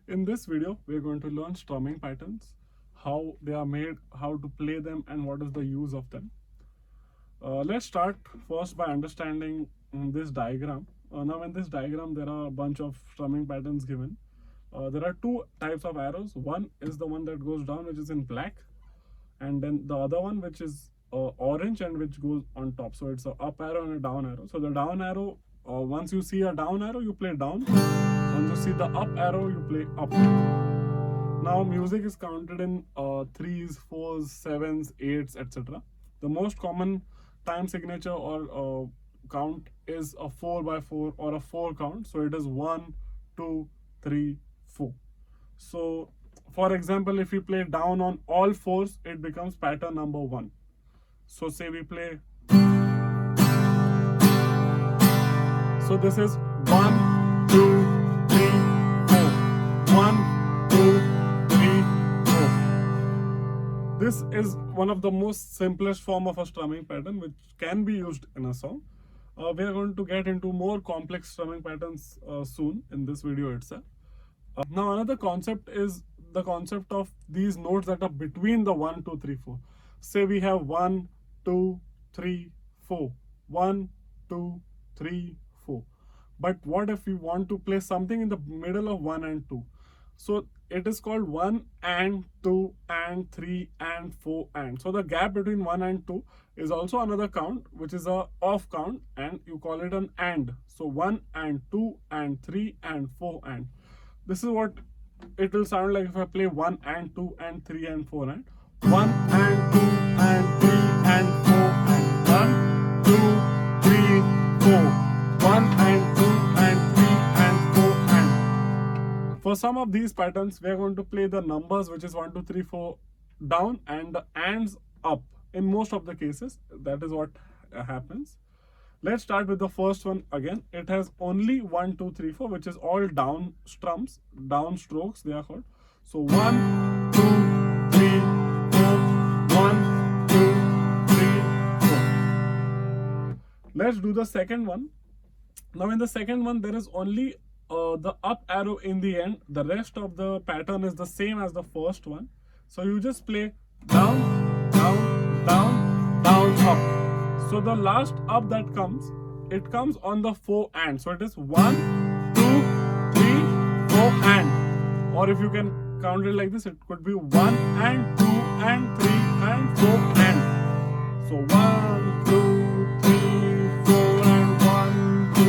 In this video, we're going to learn strumming patterns, how they are made, how to play them, and what is the use of them. Let's start first by understanding this diagram. Now, in this diagram, there are a bunch of strumming patterns given. There are two types of arrows. One is the one that goes down, which is in black, and then the other one, which is orange and which goes on top. So it's a up arrow and a down arrow. So the down arrow, once you see a down arrow, you play down. Once you see the up arrow, you play up. Now music is counted in threes, fours, sevens, eights, etc. The most common time signature or count is a 4x4 or a 4 count. So it is 1, 2, 3, 4. So for example, if we play down on all fours, it becomes pattern number 1. So say we play. So this is 1, 2, 3, 4. 1, 2, 3, 4. This is one of the most simplest form of a strumming pattern which can be used in a song. We are going to get into more complex strumming patterns soon in this video itself. Now another concept is the concept of these notes that are between the 1, 2, 3, 4. Say we have 1, 2, 3, 4. 1, 2, 3, 4. But what if we want to play something in the middle of 1 and 2? So it is called 1 and 2 and 3 and 4 and. So the gap between 1 and 2 is also another count, which is a off count, and you call it an and. So 1 and 2 and 3 and 4 and. This is what it will sound like if I play 1 and 2 and 3 and 4 and. 1 and 2 and 3 and 4 and. 1, 2, 3, 4. 1 and 2 and 3 and 4 and. For some of these patterns, we are going to play the numbers, which is 1, 2, 3, 4 down and the ands up. In most of the cases, that is what happens. Let's start with the first one again. It has only 1, 2, 3, 4, which is all down strums, down strokes they are called. So 1, 2, 3, 4. 1, 2, 3, 4. Let's do the second one. Now in the second one, there is only the up arrow in the end. The rest of the pattern is the same as the first one. So you just play down, down, down, down, up. So the last up that comes, it comes on the 4 and. So it is 1, 2, 3, 4 and. Or if you can count it like this, it could be 1 and 2 and 3 and 4 and. So 1, 2, 3, 4 and 1, 2,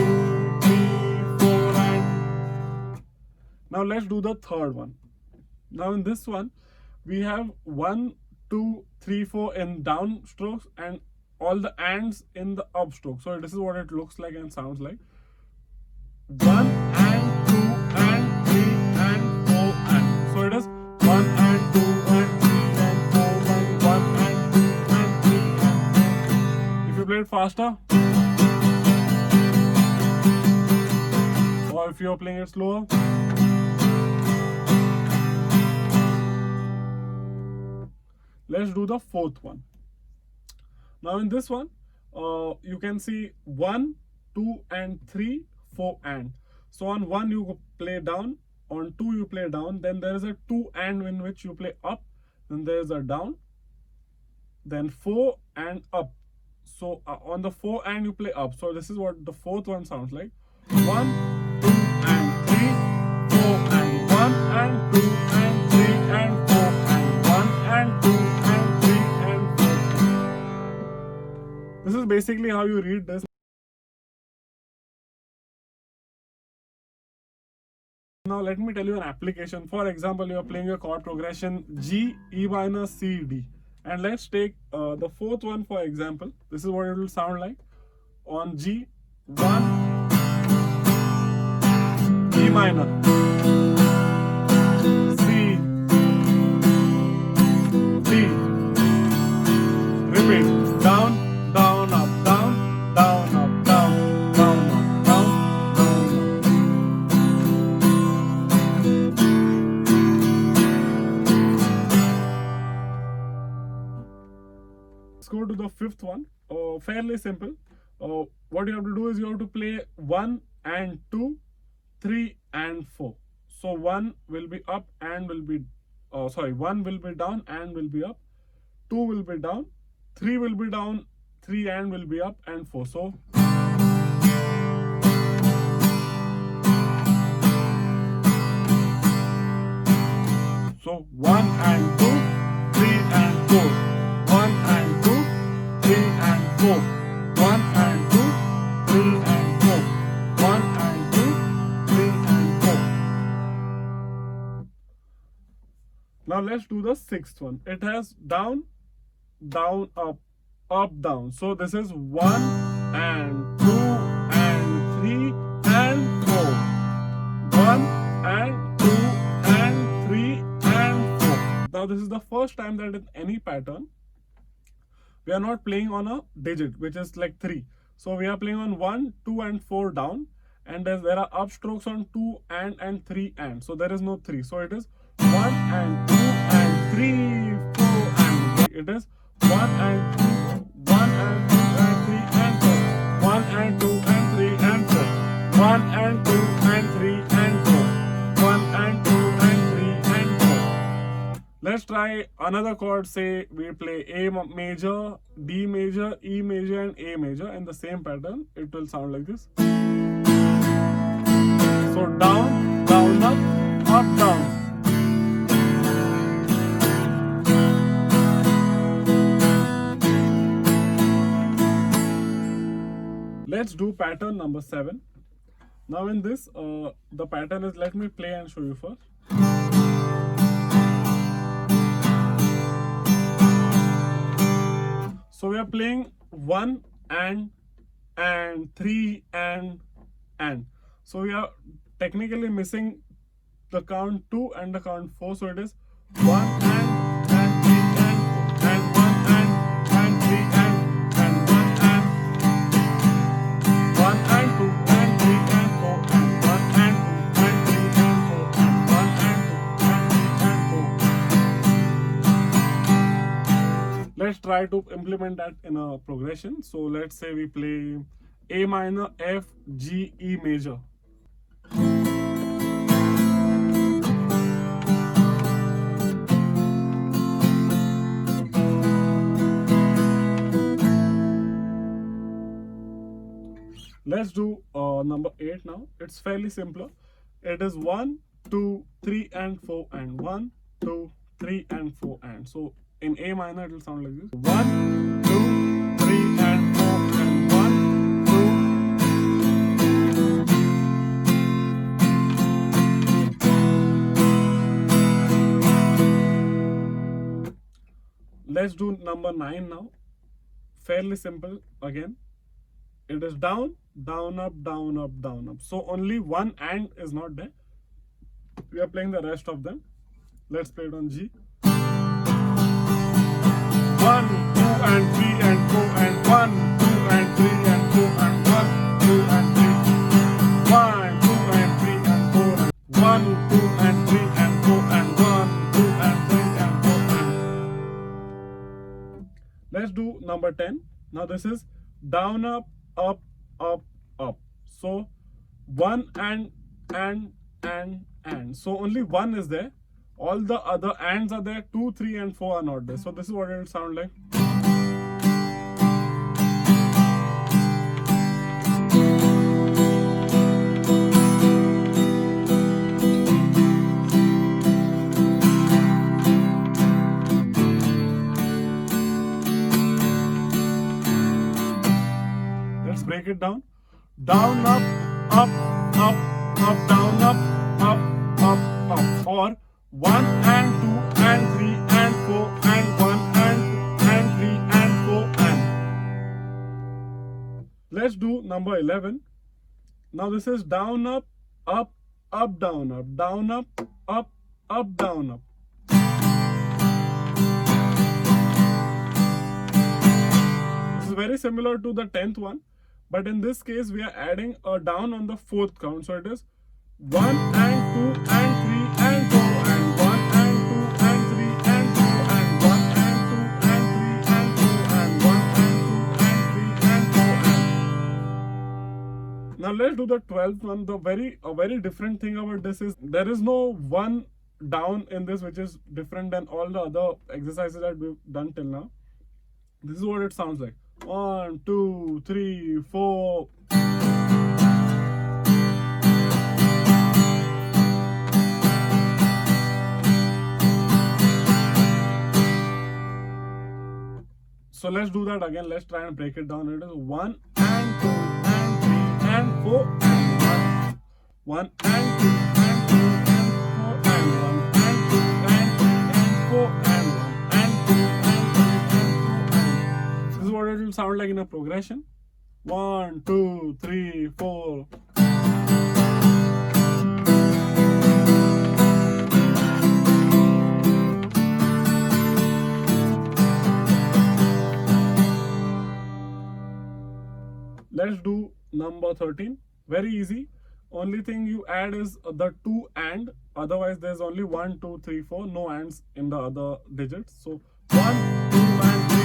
3, 4 and. Now let's do the third one. Now in this one, we have 1, 2, 3, 4 in down strokes and all the ands in the up stroke. So this is what it looks like and sounds like. 1 and 2 and 3 and 4 and. So it is 1 and 2 and 3 and 4 and 1 and 2 and 3 and. If you play it faster, or if you are playing it slower, let's do the fourth one. Now in this one, you can see 1, 2 and 3, 4 and. So on 1 you play down, on 2 you play down, then there is a 2 and in which you play up, then there is a down, then 4 and up. So on the 4 and you play up. So this is what the fourth one sounds like. 1, 2 and 3, 4 and. 1 and 2 and 3 and 4 and. 1 and 2 and 3 and 4. This is basically how you read this. Now let me tell you an application. For example, you are playing a chord progression G, E minor, C, D. And let's take the fourth one for example. This is what it will sound like. On G, 1, E minor, C, D. Repeat. Down, down, up, down, down, up, down, down, up, down, down, up. Let's go to the fifth one. Fairly simple. What you have to do is you have to play 1 and 2, 3 and 4. So 1 will be up and will be, 1 will be down and will be up. 2 will be down. 3 will be down. 3 and will be up, and 4. So So 1 and 2, 3 and 4. 1 and 2, 3 and 4. 1 and 2, 3 and 4. 1 and 2, 3 and 4. Now let's do the sixth one. It has down, down, up, down. So this is 1 and 2 and 3 and 4. 1 and 2 and 3 and 4. Now this is the first time that in any pattern we are not playing on a digit which is like 3. So we are playing on 1, 2 and 4 down, and there are upstrokes on 2 and 3 and. So there is no 3. So it is 1 and 2 and 3, 4 and 3. It is 1 and 2, 1 and 2 and 3 and 4. 1 and 2 and 3 and 4. 1 and 2 and 3 and 4. 1 and 2 and 3 and 4. Let's try another chord. Say we play A major, D major, E major and A major in the same pattern. It will sound like this. So down, down, up, down. Let's do pattern number 7. Now in this, the pattern is, let me play and show you first. So we are playing 1 and 3 and. So we are technically missing the count 2 and the count 4. So it is 1 and 3 and 1 and 3 and 1 and 1 and 2 and 3 and 4 and 1 and 2 and 3 and 4 and 1 and 2 and 3 and 4. Let's try to implement that in a progression. So let's say we play A minor, F, G, E major. Let's do number 8 now. It's fairly simpler. It is 1, 2, 3 and 4 and 1, 2, 3 and 4 and. So in A minor it will sound like this. 1, 2, 3 and 4 and 1, 2. Let's do number 9 now. Fairly simple again. It is down, down, up, down, up, down, up. So only one and is not there. We are playing the rest of them. Let's play it on G. 1, 2 and 3 and 4 and 1, 2 and 3 and 4 and 1, 2 and 3. 1, 2 and 3 and 4 and 1, 2 and 3 and 4 and 1, 2 and 3 and 4 and. Let's do number 10. Now this is down, up, up, up, up. So 1 and. So only 1 is there. All the other ands are there. 2, 3 and 4 are not there. So this is what it will sound like. Let's break it down. Down, up, up, up, up, down, up, up, up, up. Or 1 and 2 and 3 and 4 and 1 and 2 and 3 and 4 and. Let's do number 11. Now this is down, up, up, up, down, up, down, up, up, up, down, up. This is very similar to the 10th one, but in this case we are adding a down on the 4th count. So it is 1 and 2 and 3 and 4 and 1 and 2 and 3 and 2 and 1 and 2 and 3 and 4 and 1 and 2 and 3 and 4 and. Now let's do the 12th one. A very different thing about this is there is no one down in this which is different than all the other exercises that we've done till now. This is what it sounds like. 1, 2, 3, 4. So let's do that again. Let's try and break it down. It is 1 and 2 and 3 and 4 and 1. 1 and 2 and 3 and 4 and 1 and 2 and 3 and 4 and 1 and 2 and 3 and 4 and. This is what it will sound like in a progression. 1, 2, 3, 4. Let's do number 13. Very easy. Only thing you add is the 2 and. Otherwise, there's only 1, 2, 3, 4. No ands in the other digits. So 1, 2 and 3,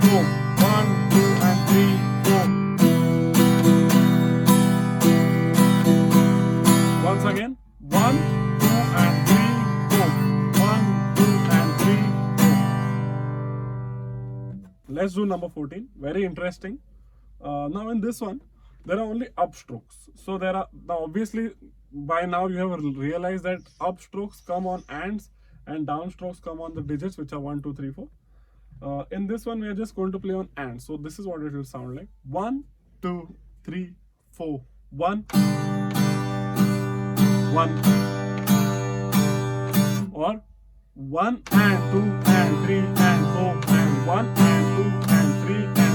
4. 1, 2 and 3, 4. Once again. 1, 2 and 3, 4. 1, 2 and 3, 4. Let's do number 14. Very interesting. Now in this one, there are only upstrokes. So there are, now obviously by now you have realized that upstrokes come on ands and downstrokes come on the digits which are 1, 2, 3, 4. In this one, we are just going to play on ands. So this is what it will sound like. 1, 2, 3, 4. 1, 1. Or 1 and 2 and 3 and 4 and 1 and 2 and 3 and 4.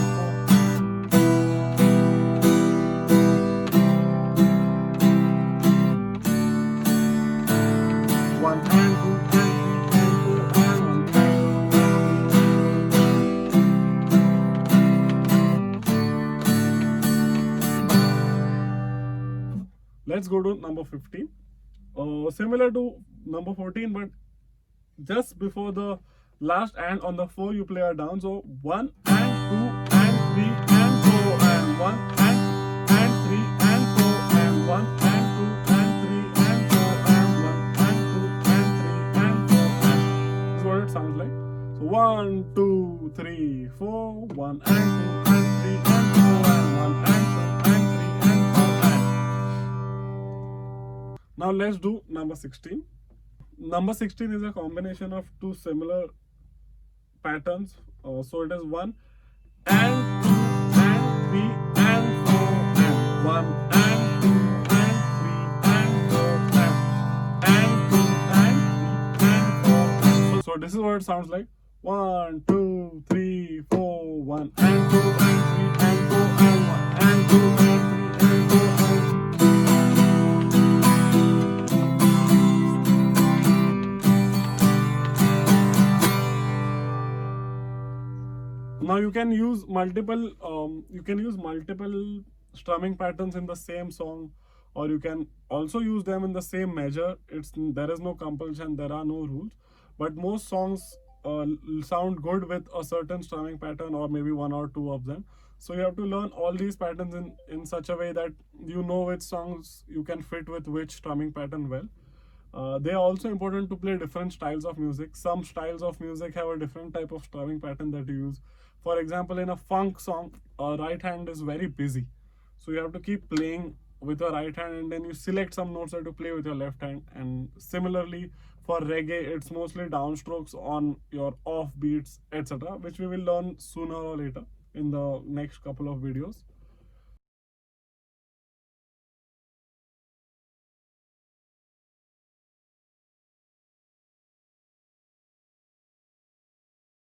1 and 2 and 3 and 4 and 1. Let's go to number 15. Similar to number 14, but just before the last and on the 4 you play a down. So 1 and 2 and 3 and 4 and 1 and 3 and 4 and 1 and 2 and 3 and 4 and 1 and 2 and 3 and 4 and. This is what it sounds like. So 1, 2, 3, 4, 1 and 2 and 3 and 4 and 1 and 2 and 3 and 4 and. Now let's do number 16. Number 16 is a combination of two similar patterns. So it is 1 and 2 and 3 and 4 and 1 and 2 and 3 and 4 and 2 and 3 and 4 and. So this is what it sounds like. 1, 2, 3, 4, 1 and 2 and 3 and 4 and 1 and 2 and 3 and 4 and. Now you can use multiple strumming patterns in the same song, or you can also use them in the same measure. There is no compulsion, there are no rules, but most songs sound good with a certain strumming pattern or maybe 1 or 2 of them. So you have to learn all these patterns in such a way that you know which songs you can fit with which strumming pattern well. They are also important to play different styles of music. Some styles of music have a different type of strumming pattern that you use. For example, in a funk song, right hand is very busy. So you have to keep playing with your right hand and then you select some notes that you play with your left hand. And similarly, for reggae, it's mostly downstrokes on your off beats, etc., which we will learn sooner or later in the next couple of videos.